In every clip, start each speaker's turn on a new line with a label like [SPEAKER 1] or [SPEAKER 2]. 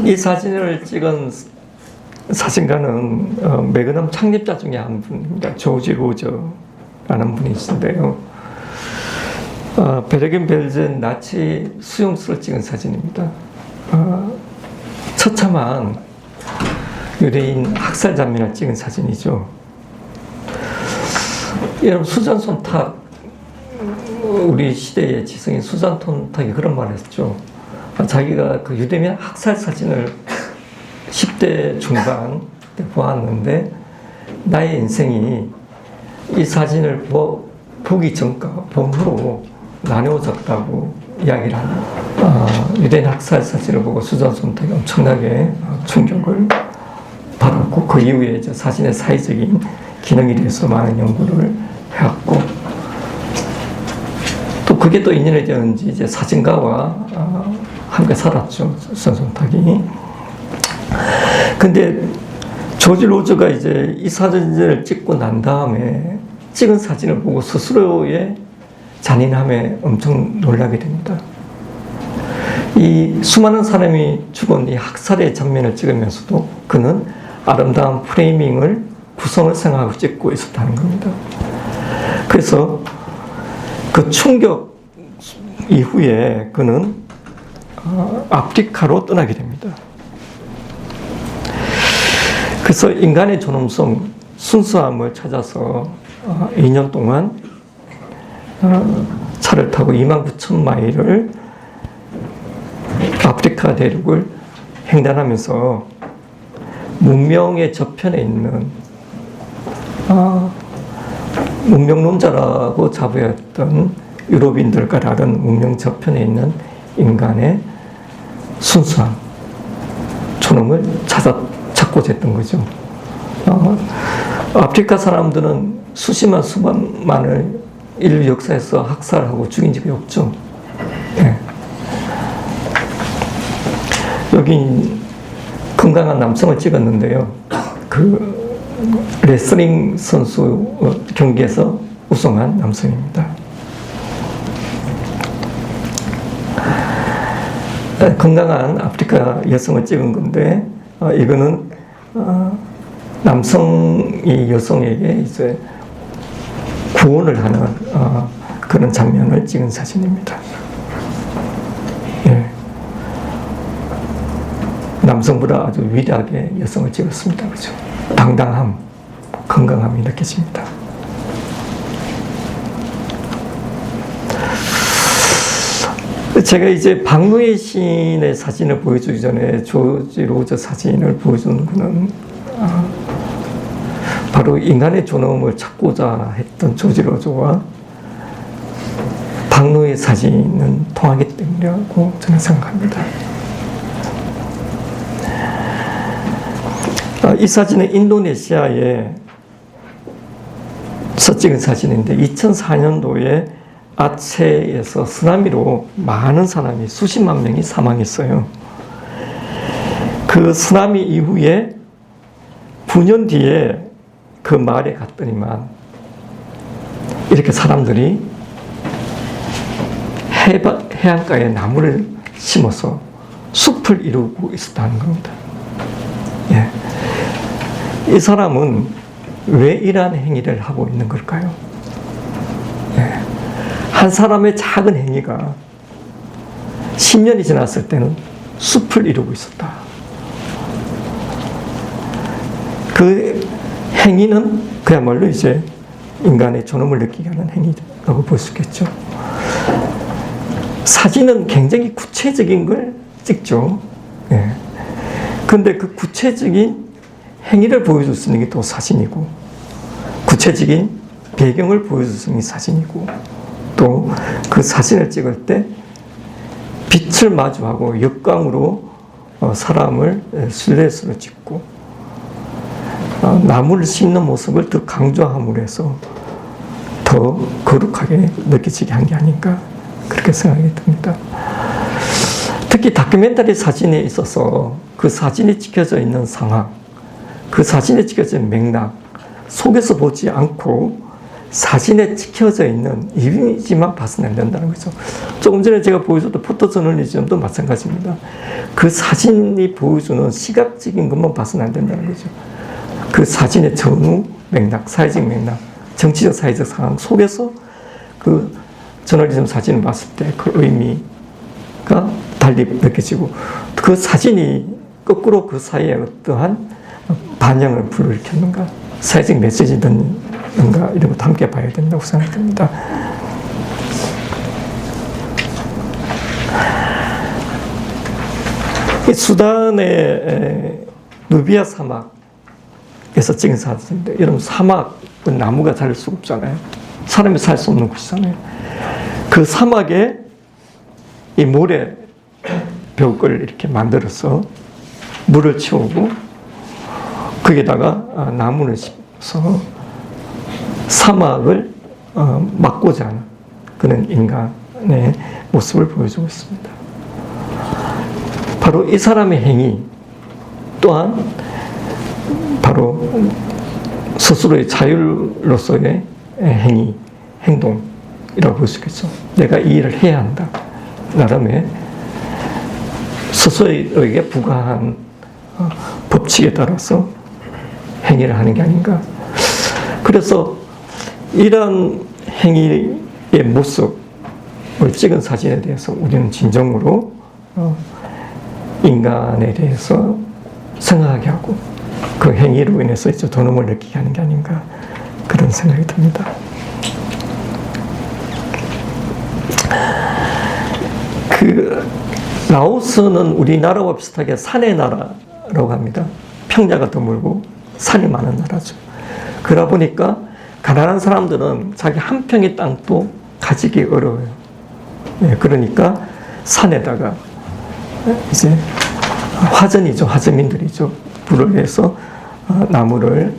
[SPEAKER 1] 이 사진을 찍은 사진가는 매그넘 창립자 중에 한 분입니다. 조지 로저라는 분이 있는데요. 베르겐 벨젠 나치 수용소를 찍은 사진입니다. 처참한 유대인 학살 장면을 찍은 사진이죠. 여러분, 수잔 손탁, 우리 시대의 지성인 수잔 손탁이 그런 말을 했죠. 자기가 그 유대인 학살 사진을 10대 중반 때 보았는데 나의 인생이 이 사진을 보기 전과 본 후로 나누어졌다고 이야기를 하는 유대인 학살 사진을 보고 수잔 손탁이 엄청나게 충격을 받았고, 그 이후에 이제 사진의 사회적인 기능에 대해서 많은 연구를 해왔고, 또 그게 또 인연이 되었는지 이제 사진가와 함께 살았죠, 수잔 손탁이. 근데 조지 로저가 이제 이 사진을 찍고 난 다음에 찍은 사진을 보고 스스로의 잔인함에 엄청 놀라게 됩니다. 이 수많은 사람이 죽은 이 학살의 장면을 찍으면서도 그는 아름다운 프레이밍을 구성을 생각하고 찍고 있었다는 겁니다. 그래서 그 충격 이후에 그는 아프리카로 떠나게 됩니다. 그래서 인간의 존엄성, 순수함을 찾아서 2년 동안 차를 타고 29,000마일을 아프리카 대륙을 횡단하면서 문명의 저편에 있는 문명론자라고 자부했던 유럽인들과 다른 문명 저편에 있는 인간의 순수함, 존엄을 찾고자 했던 거죠. 아프리카 사람들은 수만을 인류 역사에서 학살하고 죽인 적이 없죠. 네. 여기 건강한 남성을 찍었는데요. 그 레슬링 선수 경기에서 우승한 남성입니다. 건강한 아프리카 여성을 찍은 건데, 이거는 남성이 여성에게 이제 구원을 하는 그런 장면을 찍은 사진입니다. 예. 남성보다 아주 위대하게 여성을 찍었습니다. 그죠? 당당함, 건강함이 느껴집니다. 제가 이제 박노해 시인의 사진을 보여주기 전에 조지 로저 사진을 보여주는 것은 바로 인간의 존엄을 찾고자 했던 조지 로저와 박노해 사진은 통하기 때문이라고 저는 생각합니다. 이 사진은 인도네시아에서 찍은 사진인데 2004년도에 아체에서 쓰나미로 많은 사람이, 수십만 명이 사망했어요. 그 쓰나미 이후에 9년 뒤에 그 마을에 갔더니만 이렇게 사람들이 해안가에 나무를 심어서 숲을 이루고 있었다는 겁니다. 예. 이 사람은 왜 이러한 행위를 하고 있는 걸까요? 예. 한 사람의 작은 행위가 10년이 지났을 때는 숲을 이루고 있었다. 그 행위는 그야말로 이제 인간의 존엄을 느끼게 하는 행위라고 볼 수 있겠죠. 사진은 굉장히 구체적인 걸 찍죠. 예. 근데 그 구체적인 행위를 보여줄 수 있는 게 또 사진이고, 구체적인 배경을 보여줄 수 있는 게 사진이고, 또 그 사진을 찍을 때 빛을 마주하고 역광으로 사람을 실루엣으로 찍고 나무를 심는 모습을 더 강조함으로 해서 더 거룩하게 느껴지게 한 게 아닌가, 그렇게 생각이 듭니다. 특히 다큐멘터리 사진에 있어서 그 사진에 찍혀져 있는 상황, 그 사진에 찍혀져 있는 맥락 속에서 보지 않고 사진에 찍혀져 있는 이미지만 봐서는 안 된다는 거죠. 조금 전에 제가 보여줬던 포토저널리즘도 마찬가지입니다. 그 사진이 보여주는 시각적인 것만 봐서는 안 된다는 거죠. 그 사진의 전후 맥락, 사회적 맥락, 정치적 사회적 상황 속에서 그 저널리즘 사진을 봤을 때 그 의미가 달리 느껴지고, 그 사진이 거꾸로 그 사회에 어떠한 반영을 불러일으켰는가, 사회적 메시지든가 이런 것도 함께 봐야 된다고 생각됩니다. 이 수단의 누비아 사막에서 찍은 사진인데, 여러분 사막은 나무가 자랄 수가 없잖아요. 사람이 살 수 없는 곳이잖아요. 그 사막에 이 모래 벽을 이렇게 만들어서 물을 채우고 거기다가 나무를 심어서 사막을 막고자 하는 그런 인간의 모습을 보여주고 있습니다. 바로 이 사람의 행위 또한 바로 스스로의 자율로서의 행위, 행동이라고 볼 수 있겠죠. 내가 이 일을 해야 한다. 나름의 스스로에게 부과한 법칙에 따라서 행위를 하는 게 아닌가. 그래서 이런 행위의 모습을 찍은 사진에 대해서 우리는 진정으로 인간에 대해서 생각하게 하고 그 행위로 인해서 이제 도움을 느끼게 하는 게 아닌가, 그런 생각이 듭니다. 라오스는 우리나라와 비슷하게 산의 나라라고 합니다. 평야가 드물고 산이 많은 나라죠. 그러다 보니까 가난한 사람들은 자기 한 평의 땅도 가지기 어려워요. 그러니까 산에다가 이제 화전이죠. 화전민들이죠. 불을 해서 나무를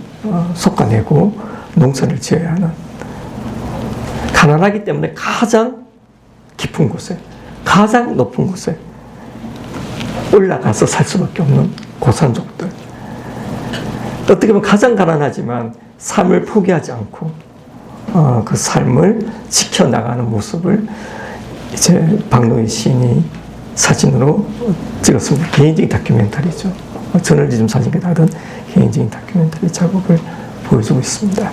[SPEAKER 1] 솎아내고 농사를 지어야 하는, 가난하기 때문에 가장 깊은 곳에, 가장 높은 곳에 올라가서 살 수밖에 없는 고산족들. 어떻게 보면 가장 가난하지만 삶을 포기하지 않고 그 삶을 지켜나가는 모습을 이제 박노희 시인이 사진으로 찍었습니다. 개인적인 다큐멘터리죠. 저널리즘 사진과 다른 개인적인 다큐멘터리 작업을 보여주고 있습니다.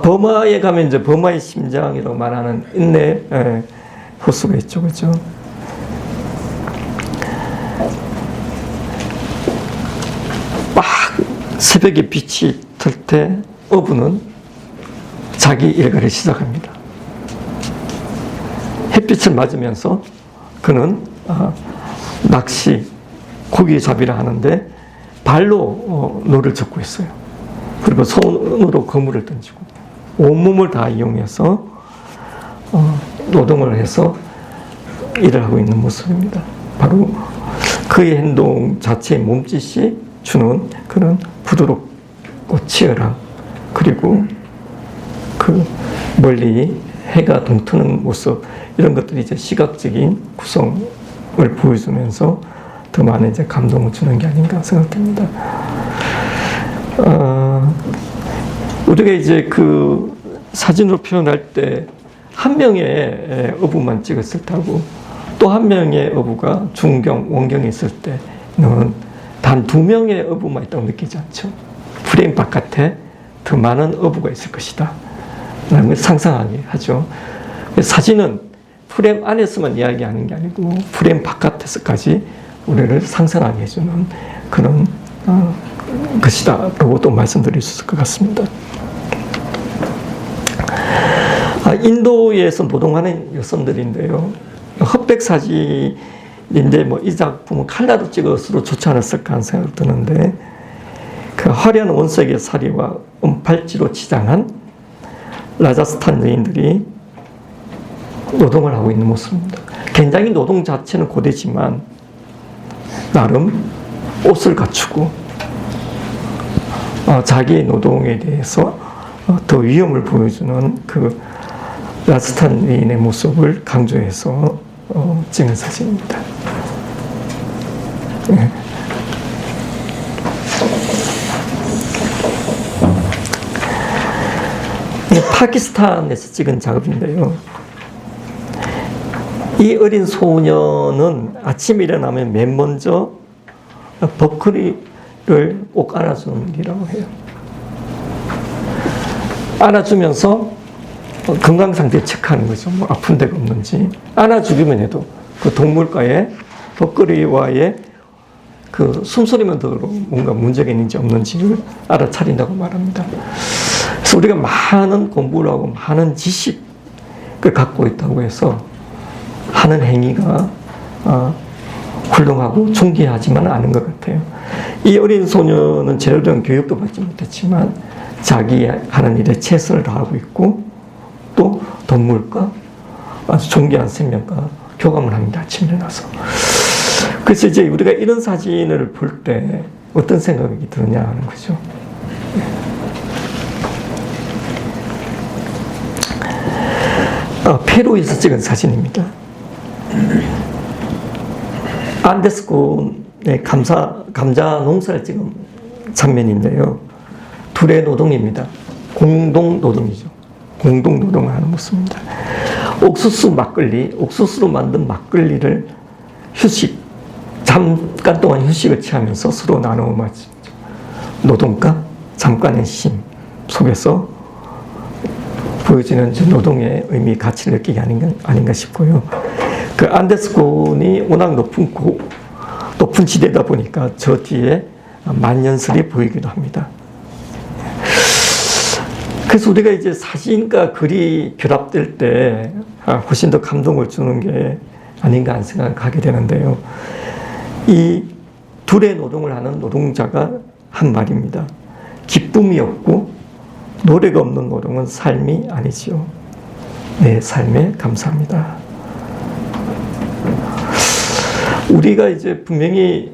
[SPEAKER 1] 버마에 가면 이제 버마의 심장이라고 말하는 인내 호수가 있죠, 그렇죠? 막 새벽에 빛이 들 때 어부는 자기 일과를 시작합니다. 햇빛을 맞으면서 그는 낚시, 고기잡이를 하는데 발로 노를 젓고 있어요. 그리고 손으로 그물을 던지고 온몸을 다 이용해서 노동을 해서 일을 하고 있는 모습입니다. 바로 그의 행동 자체의 몸짓이 주는 그런 부드럽고 치열함, 그리고 그 멀리 해가 동트는 모습, 이런 것들이 이제 시각적인 구성을 보여주면서 더 많은 이제 감동을 주는 게 아닌가 생각됩니다. 우리가 이제 그 사진으로 표현할 때 한 명의 어부만 찍었을 때하고 또 한 명의 어부가 중경, 원경에 있을 때는 단 두 명의 어부만 있다고 느끼지 않죠. 프레임 바깥에 더 많은 어부가 있을 것이다 라는 걸 상상하게 하죠. 사진은 프레임 안에서만 이야기하는 게 아니고 프레임 바깥에서까지 우리를 상상하게 해주는 그런 것이다 라고 또 말씀드릴 수 있을 것 같습니다. 인도에서 노동하는 여성들인데요, 흑백 사진인데 뭐 이 작품은 칼라로 찍었어도 좋지 않았을까 하는 생각이 드는데, 그 화려한 원색의 사리와 은팔찌로 치장한 라자스탄 여인들이 노동을 하고 있는 모습입니다. 굉장히 노동 자체는 고되지만 나름 옷을 갖추고 자기의 노동에 대해서 더 위험을 보여주는 그 라자스탄 여인의 모습을 강조해서 찍은 사진입니다. 네. 파키스탄에서 찍은 작업인데요. 이 어린 소녀는 아침에 일어나면 맨 먼저 버클리를 꼭 안아주는 일이라고 해요. 안아주면서 건강 상태 체크하는 거죠. 뭐 아픈 데가 없는지. 안아주기만 해도 그 동물과의 버클리와의 그 숨소리만 들어도 뭔가 문제가 있는지 없는지를 알아차린다고 말합니다. 그래서 우리가 많은 공부를 하고 많은 지식을 갖고 있다고 해서 하는 행위가 훌륭하고 존귀하지만 않은 것 같아요. 이 어린 소녀는 제대로 된 교육도 받지 못했지만 자기 하는 일에 최선을 다하고 있고 또 동물과 아주 존귀한 생명과 교감을 합니다. 아침에 일어나서. 그래서 이제 우리가 이런 사진을 볼 때 어떤 생각이 드느냐 하는 거죠. 페루에서 찍은 사진입니다. 안데스군의 감자 농사를 찍은 장면인데요. 둘의 노동입니다. 공동 노동이죠. 공동 노동을 하는 모습입니다. 옥수수로 만든 막걸리를 잠깐 동안 휴식을 취하면서 서로 나누어 마시죠. 노동과 잠깐의 쉼 속에서 보여지는 노동의 의미, 가치를 느끼게 아닌가 싶고요. 그 안데스군이 워낙 높은 지대다 보니까 저 뒤에 만년설이 보이기도 합니다. 그래서 우리가 이제 사진과 글이 결합될 때 훨씬 더 감동을 주는 게 아닌가 하는 생각을 하게 되는데요. 이 둘의 노동을 하는 노동자가 한 말입니다. 기쁨이 없고 노래가 없는 노동은 삶이 아니지요. 내 삶에 감사합니다. 우리가 이제 분명히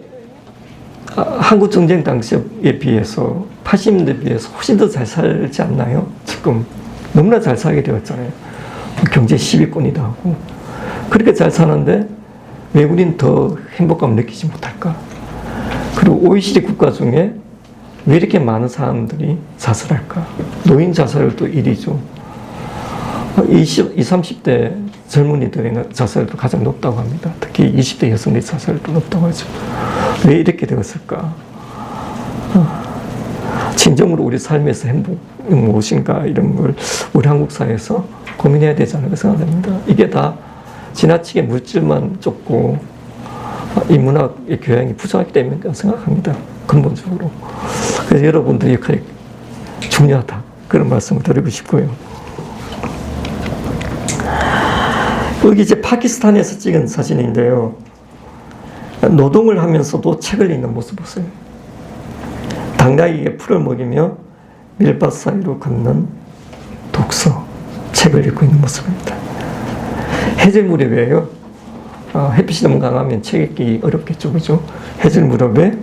[SPEAKER 1] 한국 전쟁 당시에 비해서 80년대에 비해서 훨씬 더 잘 살지 않나요? 지금 너무나 잘 살게 되었잖아요. 경제 10위권이다 하고 그렇게 잘 사는데 왜 우린 더 행복감을 느끼지 못할까? 그리고 OECD 국가 중에 왜 이렇게 많은 사람들이 자살할까? 노인 자살률도 1위죠. 20, 30대 젊은이들의 자살률도 가장 높다고 합니다. 특히 20대 여성의 자살률도 높다고 하죠. 왜 이렇게 되었을까? 진정으로 우리 삶에서 행복이 무엇인가 이런 걸 우리 한국 사회에서 고민해야 되지 않을까 생각합니다. 이게 다 지나치게 물질만 쫓고 인문학의 교양이 부족하기 때문이라고 생각합니다. 근본적으로. 그래서 여러분들의 역할이 중요하다. 그런 말씀을 드리고 싶고요. 여기 이제 파키스탄에서 찍은 사진인데요. 노동을 하면서도 책을 읽는 모습 보세요. 당나귀에게 풀을 먹이며 밀밭 사이로 걷는 독서, 책을 읽고 있는 모습입니다. 해질 무렵이에요. 햇빛이 너무 강하면 책 읽기 어렵겠죠, 그죠? 해질 무렵에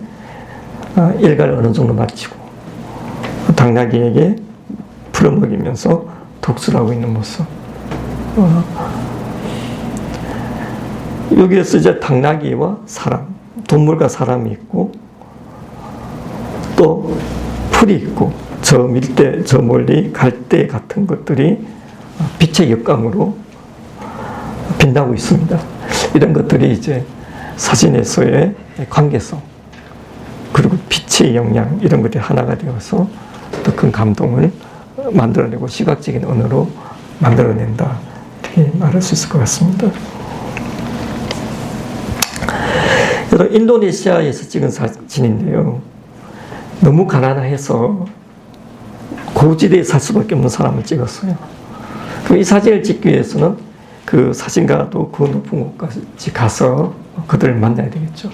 [SPEAKER 1] 일과를 어느 정도 마치고 당나귀에게 풀을 먹이면서 독서를 하고 있는 모습. 여기에서 이제 당나귀와 사람, 동물과 사람이 있고 또 풀이 있고 저 밀대, 저 멀리 갈대 같은 것들이 빛의 역감으로 빛나고 있습니다. 이런 것들이 이제 사진에서의 관계성 그리고 빛의 영향 이런 것들이 하나가 되어서 더 큰 감동을 만들어내고 시각적인 언어로 만들어낸다 이렇게 말할 수 있을 것 같습니다. 여러분 인도네시아에서 찍은 사진인데요. 너무 가난해서 고지대에 살 수밖에 없는 사람을 찍었어요. 그럼 이 사진을 찍기 위해서는 그 사진가도 그 높은 곳까지 가서 그들을 만나야 되겠죠.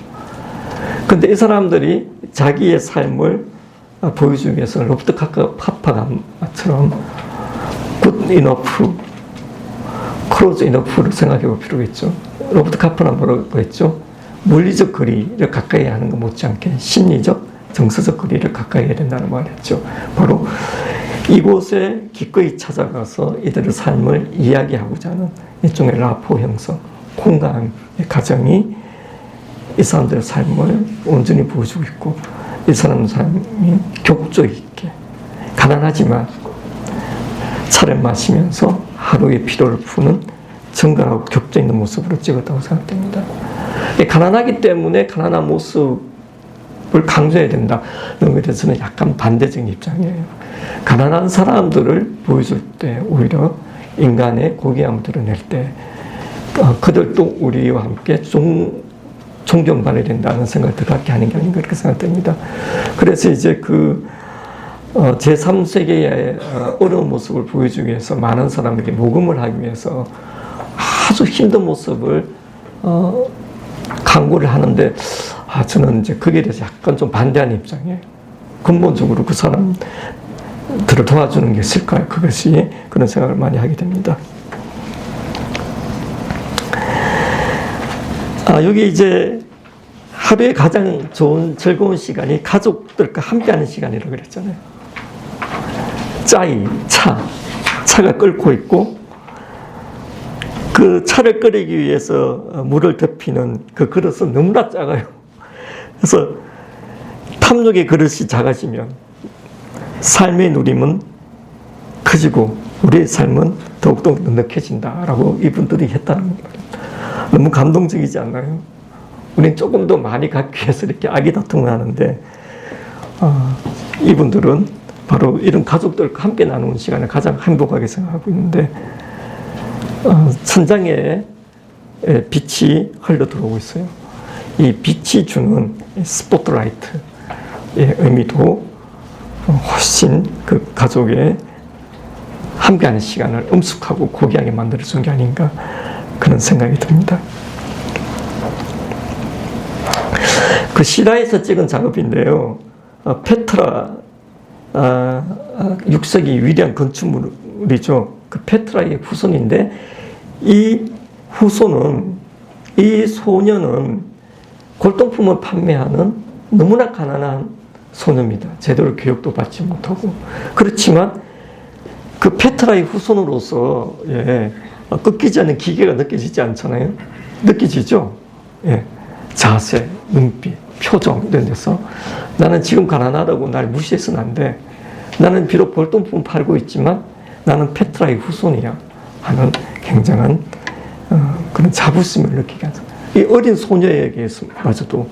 [SPEAKER 1] 그런데 이 사람들이 자기의 삶을 보여주기 위해서 로버트 카파가처럼 good enough, close enough를 생각해 볼 필요가 있죠. 로버트 카파는 뭐라고 했죠? 물리적 거리를 가까이 하는 것 못지않게 심리적, 정서적 거리를 가까이 해야 된다는 말을 했죠. 바로 이곳에 기꺼이 찾아가서 이들의 삶을 이야기하고자 하는 일종의 라포 형성, 공감의 과정이 이 사람들의 삶을 온전히 보여주고 있고 이 사람의 삶이 격조 있게 가난하지만 차를 마시면서 하루의 피로를 푸는 정갈하고 격조 있는 모습으로 찍었다고 생각됩니다. 가난하기 때문에 가난한 모습을 강조해야 된다. 이런 것에 대해서는 약간 반대적인 입장이에요. 가난한 사람들을 보여줄 때 오히려 인간의 고귀함을 드러낼 때 그들도 우리와 함께 존경받아야 된다는 생각을 더 갖게 하는 게 아닌가 그렇게 생각됩니다. 그래서 이제 제3세계의 어려운 모습을 보여주기 위해서 많은 사람에게 모금을 하기 위해서 아주 힘든 모습을 강구를 하는데 저는 이제 거기에 대해서 약간 좀 반대하는 입장이에요. 근본적으로 그 사람들을 도와주는 게 있을까요? 그것이 그런 생각을 많이 하게 됩니다. 여기 이제 하루에 가장 좋은 즐거운 시간이 가족들과 함께하는 시간이라고 그랬잖아요. 차가 끓고 있고 그 차를 끓이기 위해서 물을 덮이는 그 그릇은 너무나 작아요. 그래서 탐욕의 그릇이 작아지면 삶의 누림은 커지고 우리의 삶은 더욱더 넉넉해진다라고 이분들이 했다는 거예요. 너무 감동적이지 않나요? 우리는 조금 더 많이 갖기 위해서 이렇게 아기다툼을 하는데 이분들은 바로 이런 가족들과 함께 나누는 시간을 가장 행복하게 생각하고 있는데 천장에 빛이 흘러 들어오고 있어요. 이 빛이 주는 스포트라이트의 의미도 훨씬 그 가족의 함께하는 시간을 엄숙하고 고귀하게 만들어준 게 아닌가 그런 생각이 듭니다. 그 시라에서 찍은 작업인데요. 페트라 6세기 위대한 건축물이죠. 그 페트라의 후손인데 이 소녀는 골동품을 판매하는 너무나 가난한 소녀입니다. 제대로 교육도 받지 못하고. 그렇지만 그 페트라의 후손으로서 꺾이지 않는 기계가 느껴지지 않잖아요. 느껴지죠? 자세, 눈빛, 표정 이런 데서 나는 지금 가난하다고 날 무시해서는 안 돼. 나는 비록 골동품 팔고 있지만 나는 페트라의 후손이야 하는 굉장한 그런 자부심을 느끼게 하죠. 이 어린 소녀에게서마저도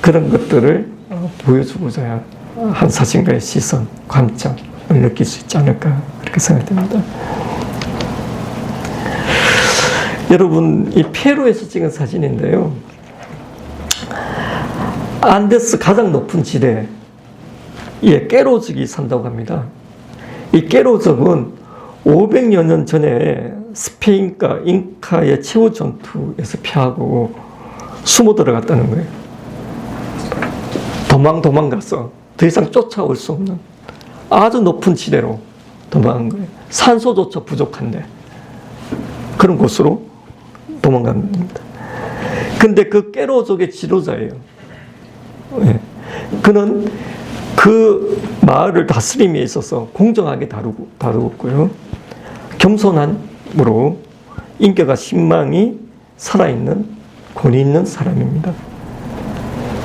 [SPEAKER 1] 그런 것들을 보여주고자 한 사진가의 시선, 관점을 느낄 수 있지 않을까 그렇게 생각됩니다. 여러분, 이 페루에서 찍은 사진인데요. 안데스 가장 높은 지대에 깨로족이 산다고 합니다. 이 깨로족은 500여 년 전에 스페인과 잉카의 최후 전투에서 피하고 숨어 들어갔다는 거예요. 도망가서 더 이상 쫓아올 수 없는 아주 높은 지대로 도망간 거예요. 산소조차 부족한데 그런 곳으로 도망갑니다. 근데 그 깨로족의 지도자예요. 그는 그 마을을 다스림에 있어서 공정하게 다루었고요. 겸손함으로 인격과 신망이 살아있는 권위 있는 사람입니다.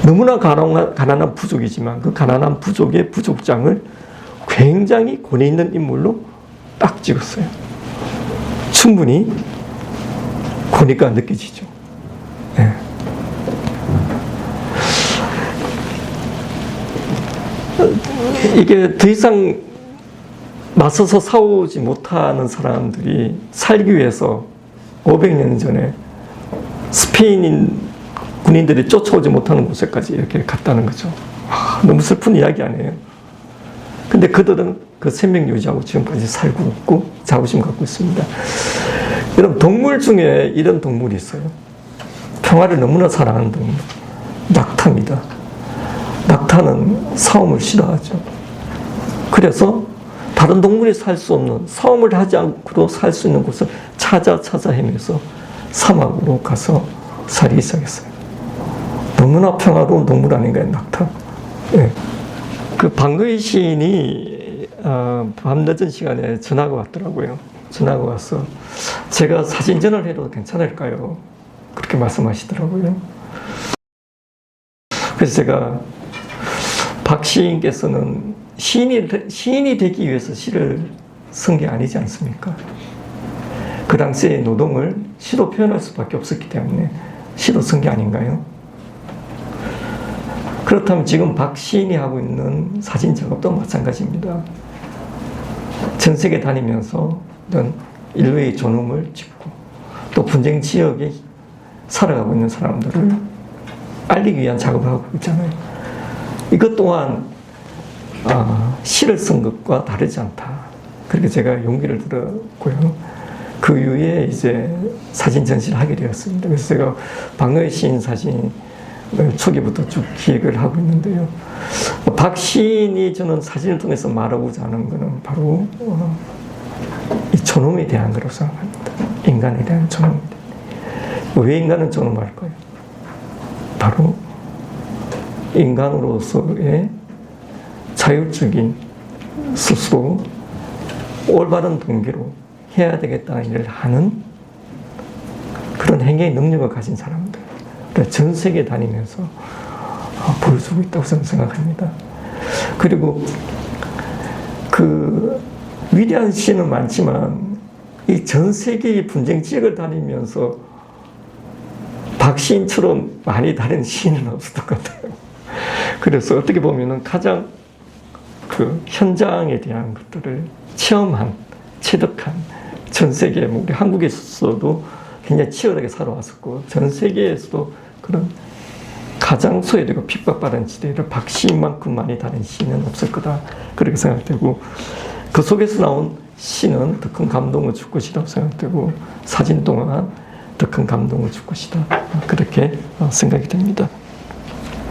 [SPEAKER 1] 너무나 가난한 부족이지만 그 가난한 부족의 부족장을 굉장히 권위 있는 인물로 딱 찍었어요. 충분히 권위가 느껴지죠. 이게 더 이상 맞서서 싸우지 못하는 사람들이 살기 위해서 500년 전에 스페인 군인들이 쫓아오지 못하는 곳에까지 이렇게 갔다는 거죠. 너무 슬픈 이야기 아니에요? 근데 그들은 그 생명 유지하고 지금까지 살고 있고 자부심 갖고 있습니다. 여러분, 동물 중에 이런 동물이 있어요. 평화를 너무나 사랑하는 동물. 낙타입니다. 낙타는 싸움을 싫어하죠. 그래서 다른 동물이 살 수 없는, 싸움을 하지 않고도 살 수 있는 곳을 찾아 헤매서 사막으로 가서 살기 시작했어요. 너무나 평화로운 동물 아닌가요, 낙타? 그 방거의 시인이 밤늦은 시간에 전화가 왔더라고요. 전화가 와서 제가 사진 전화를 해도 괜찮을까요? 그렇게 말씀하시더라고요. 그래서 제가 박 시인께서는 시인이 되기 위해서 시를 쓴 게 아니지 않습니까? 그 당시의 노동을 시로 표현할 수밖에 없었기 때문에 시로 쓴 게 아닌가요? 그렇다면 지금 박 시인이 하고 있는 사진 작업도 마찬가지입니다. 전 세계 다니면서 이런 인류의 존엄을 찍고 또 분쟁 지역에 살아가고 있는 사람들을 알리기 위한 작업을 하고 있잖아요. 이것 또한 시를 쓴 것과 다르지 않다. 그렇게 제가 용기를 들었고요. 그 이후에 이제 사진 전시를 하게 되었습니다. 그래서 제가 박노해 시인 사진을 초기부터 쭉 기획을 하고 있는데요. 박 시인이 저는 사진을 통해서 말하고자 하는 것은 바로 이 존엄에 대한 거라고 생각합니다. 인간에 대한 존엄. 왜 인간은 존엄할까요? 바로 인간으로서의 자율적인 스스로 올바른 동기로 해야 되겠다는 일을 하는 그런 행위의 능력을 가진 사람들. 전 세계에 다니면서 보여주고 있다고 저는 생각합니다. 그리고 그 위대한 시인은 많지만 이 전 세계의 분쟁 지역을 다니면서 박시인처럼 많이 다른 시인은 없었던 것 같아요. 그래서 어떻게 보면은 가장 그 현장에 대한 것들을 체험한, 체득한 전 세계, 우리 한국에서도 굉장히 치열하게 살아왔었고, 전 세계에서도 그런 가장 소외되고 핍박받은 지대를 박시인만큼 많이 다른 시인은 없을 거다. 그렇게 생각되고, 그 속에서 나온 시는 더 큰 감동을 줄 것이라고 생각되고, 사진 동안 더 큰 감동을 줄 것이다. 그렇게 생각이 됩니다.